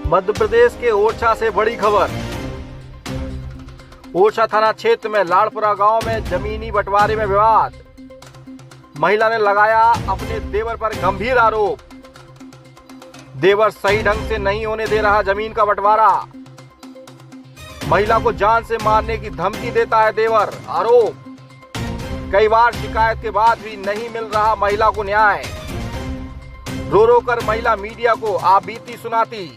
मध्य प्रदेश के ओरछा से बड़ी खबर। ओरछा थाना क्षेत्र में लाड़पुरा गांव में जमीनी बंटवारे में विवाद। महिला ने लगाया अपने देवर पर गंभीर आरोप। देवर सही ढंग से नहीं होने दे रहा जमीन का बंटवारा। महिला को जान से मारने की धमकी देता है देवर। आरोप, कई बार शिकायत के बाद भी नहीं मिल रहा महिला को न्याय। रो रो कर महिला मीडिया को आप बीती सुनाती।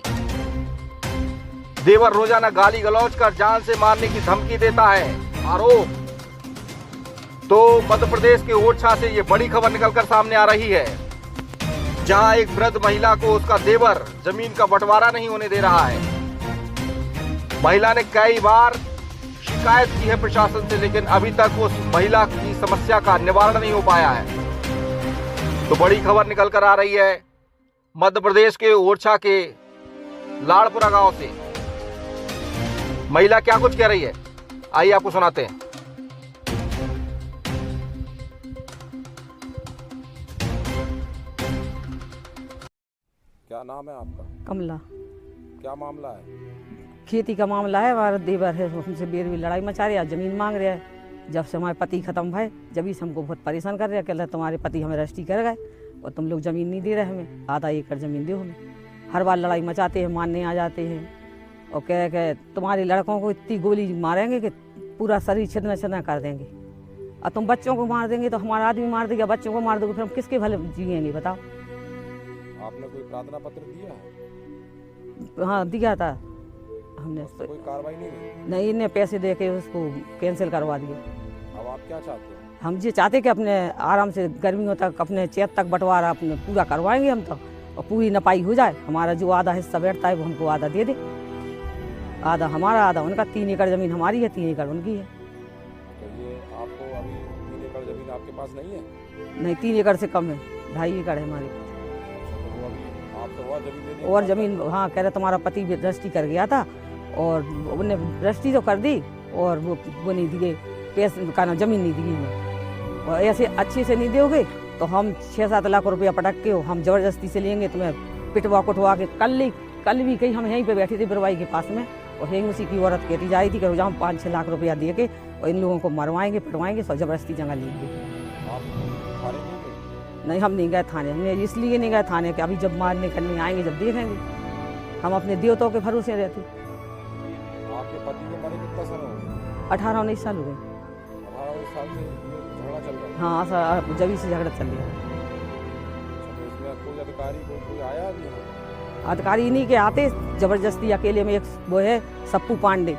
देवर रोजाना गाली गलौज कर जान से मारने की धमकी देता है। आरोप, तो मध्य प्रदेश के ओरछा से ये बड़ी खबर निकलकर सामने आ रही है, जहां एक वृद्ध महिला को उसका देवर जमीन का बंटवारा नहीं होने दे रहा है। महिला ने कई बार शिकायत की है प्रशासन से, लेकिन अभी तक उस महिला की समस्या का निवारण नहीं हो पाया है। तो बड़ी खबर निकल कर आ रही है मध्य प्रदेश के ओरछा के लाड़पुरा गांव से। महिला क्या कुछ कह रही है, आइए आपको सुनाते हैं। क्या नाम है आपका? कमला। क्या मामला है? खेती का मामला है। हमारा देवर है, उनसे बेर भी लड़ाई मचा रहा है, जमीन मांग रहा है। जब से हमारे पति खत्म भय, जब ही से हमको बहुत परेशान कर रहे हैं। कह रहे तुम्हारे पति हमें रजिस्ट्री कर गए और तुम लोग जमीन नहीं दे रहे हमें, आधा एकड़ जमीन दो हमें। हर बार लड़ाई मचाते हैं, मारने आ जाते हैं और कह के तुम्हारे लड़कों को इतनी गोली मारेंगे कि पूरा शरीर छिदना छिदना कर देंगे, और तुम बच्चों को मार देंगे तो हमारा आदमी मार देगा, बच्चों को मार दोगे फिर हम किसके भले जिएंगे बताओ। आपने कोई प्रार्थना पत्र दिया है? हाँ दिया था हमने। कोई कार्रवाई नहीं हुई? नहीं, इन्हें पैसे दे के उसको कैंसिल करवा दिए। अब आप क्या चाहते हो? हम ये चाहते कि अपने आराम से गर्मियों तक अपने चैत तक बंटवारा अपने पूरा करवाएंगे हम, तो और पूरी नपाई हो जाए। हमारा जो आधा हिस्सा बैठता है वो हमको आधा दे दे, आधा हमारा आधा उनका। 3 एकड़ जमीन हमारी है, 3 एकड़ उनकी है। तो ये आपको अभी 3 एकड़ जमीन आपके पास नहीं है? नहीं, 3 एकड़ से कम है, 2.5 एकड़ है हमारी। तो अभी आपको और जमीन देनी है? और जमीन, हाँ कह रहे तुम्हारा पति भी रजिस्ट्री कर गया था और उन्हें रजिस्ट्री तो कर दी और वो नहीं दिए पैसे का, ना जमीन नहीं दी हमें। और ऐसे अच्छे से नहीं दोगे तो हम 6-7 लाख रुपया पटक के हम जबरदस्ती से लेंगे, तुम्हें पिटवा कुटवा के। कल भी कहीं हम यहीं पे बैठे थे बिरवाई के पास में, और यहीं उसी की औरत कहती जा रही थी कि हम 5-6 लाख रुपया दे के और इन लोगों को मरवाएंगे पिटवाएंगे, सब जबरदस्ती जगह लेंगे। आप थाने नहीं गए? नहीं, हम नहीं गए थाने। हमने इसलिए नहीं गए थाने कि अभी जब मारने करने आएंगे जब देखेंगे। हम अपने देवताओं के भरोसे रहते। आपके पति को मरे कितना समय हो गया? 18-19 साल हो गए। 18 साल से झगड़ा चल रहा है? हाँ सर, जब से झगड़ा चल रहा है। तो इसमें कोई अधिकारी कोई आया अभी? अधिकारी इन्हीं के आते जबरदस्ती अकेले में। एक वो है सप्पू पांडे,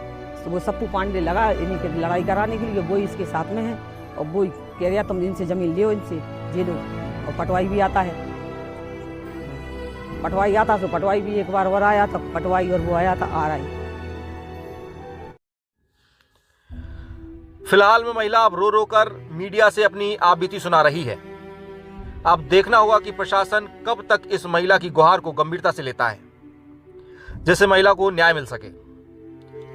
तो वो सप्पू पांडे लगा इन्हीं की लड़ाई कराने के लिए, वो इसके साथ में है। और वो कह रहा तुम इनसे जमीन लियो, इनसे जे लो। और पटवाई भी आता है, पटवाई आता तो पटवाई भी एक बार और आया था, पटवाई और वो आया था RI। फिलहाल में महिला अब रो रो कर मीडिया से अपनी आपबीती सुना रही है। अब देखना होगा कि प्रशासन कब तक इस महिला की गुहार को गंभीरता से लेता है, जिससे महिला को न्याय मिल सके।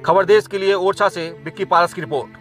खबर देश के लिए ओरछा से विक्की पारस की रिपोर्ट।